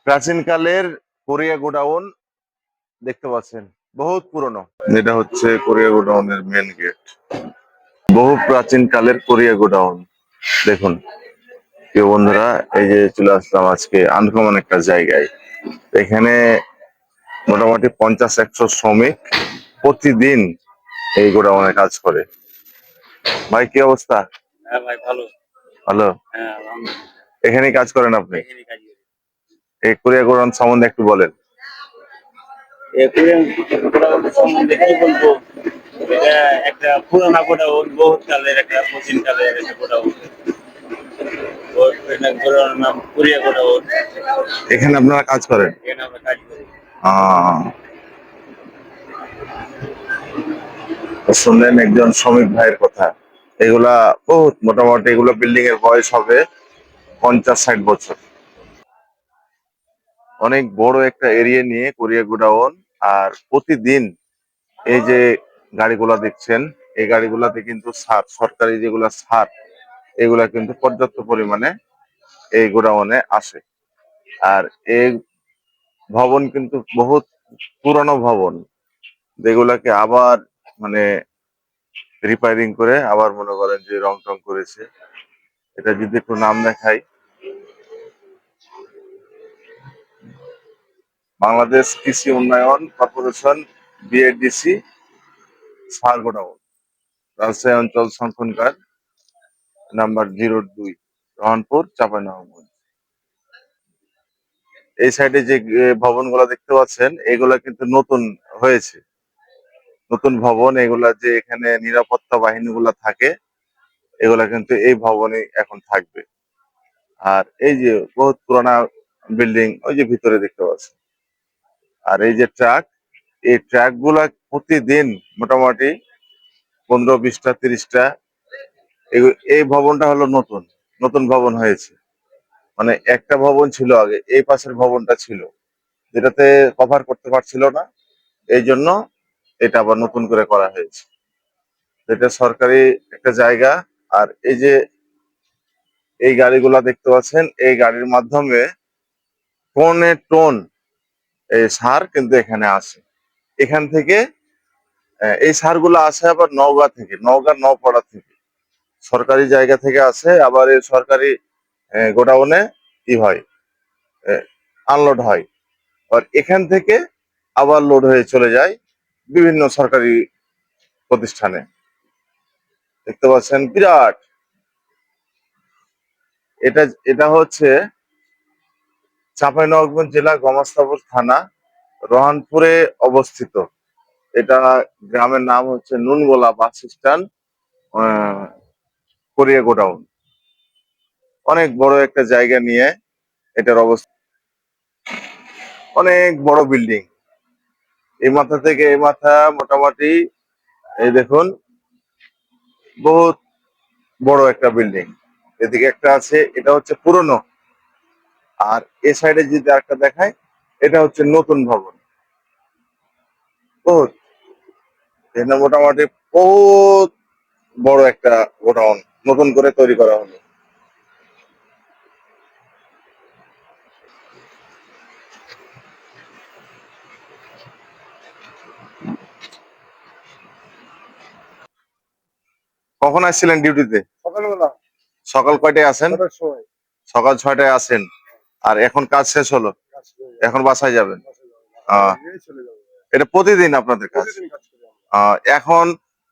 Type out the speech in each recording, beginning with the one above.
প্রাচীনকালের Korea godown দেখতে পাচ্ছেন, বহুত পুরনো। এটা হচ্ছে কোরিয়া গোডাউনের মেন গেট। বহু প্রাচীন কালের কোরিয়া গোডাউন। দেখুন প্রিয় বন্ধুরা, এই যে চলে আসলাম আজকে আনকমন একটা জায়গায়। এখানে মোটামুটি 50-100 শ্রমিক প্রতিদিন এই গোডাউনে কাজ করে। ভাই কি অবস্থা? হ্যাঁ ভাই, ভালো। ভালো। হ্যাঁ, আলহামদুলিল্লাহ। এখানেই কাজ করেন আপনি? এখানেই কাজ করি। এই কোরিয়া গোডাউন সম্বন্ধে একটু বলেন। কোরিয়ান গোডাউন সম্বন্ধে কি বলবো? এটা একটা পুরানা গোডাউন, বহুত কালের একটা প্রাচীন কালের একটা গোডাউন। গোডাউনের নাম কোরিয়া গোডাউন। এখানে আপনারা কাজ করেন? এখানে আমরা কাজ করি। আহ শুনলেন একজন শ্রমিক ভাইয়ের কথা। এগুলা বহুত মোটামুটি এগুলো বিল্ডিং এর বয়স হবে 50-60 বছর। অনেক বড় একটা এরিয়া নিয়ে কোরিয়া গোডাউন। আর প্রতিদিন এই যে গাড়িগুলা দেখছেন, এই গাড়িগুলাতে কিন্তু সার, সরকারি যেগুলা সার, এগুলা কিন্তু পর্যাপ্ত পরিমাণে এই গোডাউনে আসে। আর এই ভবন কিন্তু বহুত পুরনো ভবন, যেগুলাকে আবার মানে রিপেয়ারিং করে আবার মনে করেন যে রং টং করেছে। এটা যদি একটু নাম দেখাই, বাংলাদেশ কৃষি উন্নয়ন কর্পোরেশন, বিএডিসি, সার গোডাউন, রাজশাহী অঞ্চল সংখনকার নাম্বার 02, রহনপুর, চাঁপাইনবাবগঞ্জ। এই সাইডে যে ভবনগুলো দেখতে পাচ্ছেন, এগুলা কিন্তু নতুন হয়েছে, নতুন ভবন। এগুলা যে এখানে নিরাপত্তা বাহিনীগুলা থাকে, এগুলা কিন্তু এই ভবনে এখন থাকবে। আর এই যে বহুত পুরানা বিল্ডিং, ওই যে ভিতরে দেখতে পাচ্ছেন। আর এই যে ট্রাক, এই ট্রাক গুলা প্রতিদিন মোটামুটি 15, 20টা, 30টা। এই ভবনটা হলো নতুন, নতুন ভবন হয়েছে। মানে একটা ভবন ছিল আগে, এই পাশের ভবনটা ছিল, যেটাতে কভার করতে পারছিল না, এই জন্য এটা আবার নতুন করে করা হয়েছে। এটা সরকারি একটা জায়গা। আর এই যে এই গাড়িগুলা দেখতে পাচ্ছেন, এই গাড়ির মাধ্যমে টনে টন এই সার কিন্তু এখানে আসে। এখান থেকে এই সারগুলো আসে আবার নওগাঁ থেকে, নওগাঁ নওপাড়া থেকে, সরকারি জায়গা থেকে আসে। আবার এই সরকারি গোডাউনে কি হয়, আনলোড হয়। আর এখান থেকে আবার লোড হয়ে চলে যায় বিভিন্ন সরকারি প্রতিষ্ঠানে। দেখতে পাচ্ছেন বিরাট। এটা এটা হচ্ছে চাঁপাইনবাবগঞ্জ জেলা, গমাস্তাপুর থানা, রহনপুরে অবস্থিত। এটা গ্রামের নাম হচ্ছে Nungola bus stand, Korea godown. অনেক বড় একটা জায়গা নিয়ে এটার অবস্থা। অনেক বড় বিল্ডিং, এই মাথা থেকে এই মাথা মোটামুটি এই দেখুন, বহুত বড় একটা বিল্ডিং। এদিকে একটা আছে, এটা হচ্ছে পুরনো। আর এ সাইডে যদি একটা দেখায়, এটা হচ্ছে নতুন ভবন। বহুত, এটা মোটামুটি বহুত বড় একটা গোডাউন নতুন করে তৈরি করা হলো। কখন আসছিলেন ডিউটিতে? সকালবেলা সকাল কয়টায় আসেন? 6টার সময় সকাল 6টায় আসেন। আর এখন কাজ শেষ হলো, কাজ করে যাবো। এখন বাসায় যাবেন? বাসায় যাবো। আহ বাসায় গিয়ে চলে যাবো। এটা প্রতিদিন আপনাদের কাজ? প্রতিদিন কাজ করি আমরা। এখন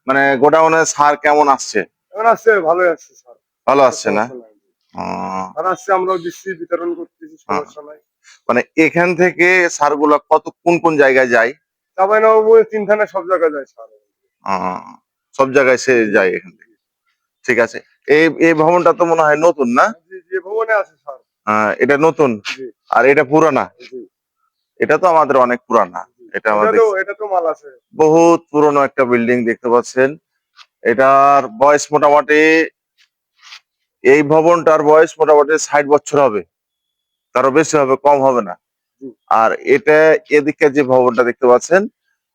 মানে গোডাউনের সার কেমন আসছে? এখন আসছে, ভালোই আসছে স্যার। ভালো কোনো আসছে না? সমস্যা নাই। আহ, আর আসছে, আমরাও দিচ্ছি, বিতরণ করতেছি, আহ। সমস্যা নাই। মানে এখান থেকে সারগুলা কোন কোন জায়গায় যায়? চাঁপাইনবাবগঞ্জ 3 থানায় সব জায়গায় যায় স্যার। আহ, সব জায়গায় সে যায় এখান থেকে। ঠিক আছে। এই এই ভবনটা তো মনে হয় নতুন, না? জি, জি, ভবনে আছে স্যার। এটা নতুন। জি, আর এটা পুরানা? জি, এটা তো আমাদের অনেক পুরানা। জি। এটা আমাদের এটা তো মাল আছে। বহুত পুরনো একটা বিল্ডিং দেখতে পাচ্ছেন। এটার বয়স মোটামুটি, এই ভবনটার বয়স মোটামুটি 60 বছর হবে, তারও বেশি হবে, কম হবে না। জি। আর এটা এদিকে যে ভবনটা দেখতে পাচ্ছেন,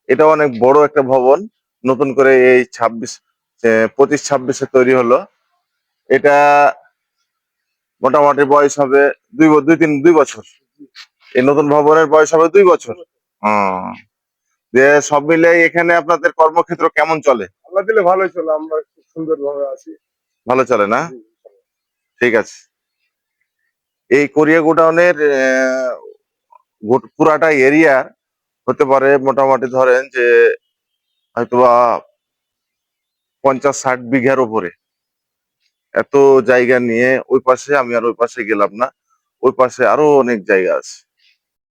এটা অনেক বড় একটা ভবন, নতুন করে এই 25-26 তৈরি হলো। এটা মোটামুটি বয়স হবে 2 বছর। এই নতুন ভবনের বয়স হবে 2 বছর। হুম। যে সব মিলে এখানে আপনাদের কর্মক্ষেত্র কেমন চলে? আল্লাহ দিলে ভালোই চলে, আমরা খুব সুন্দর ভাবে আছি। ভালো চলে না? ঠিক আছে। এই কোরিয়া গোডাউনের পুরাটা এরিয়া হতে পারে মোটামুটি ধরেন যে হয়তোবা 50-60 বিঘার উপরে। এত জায়গা নিয়ে ওই পাশে আমি আর ওই পাশে গেলাম না, ওই পাশে আরো অনেক জায়গা আছে।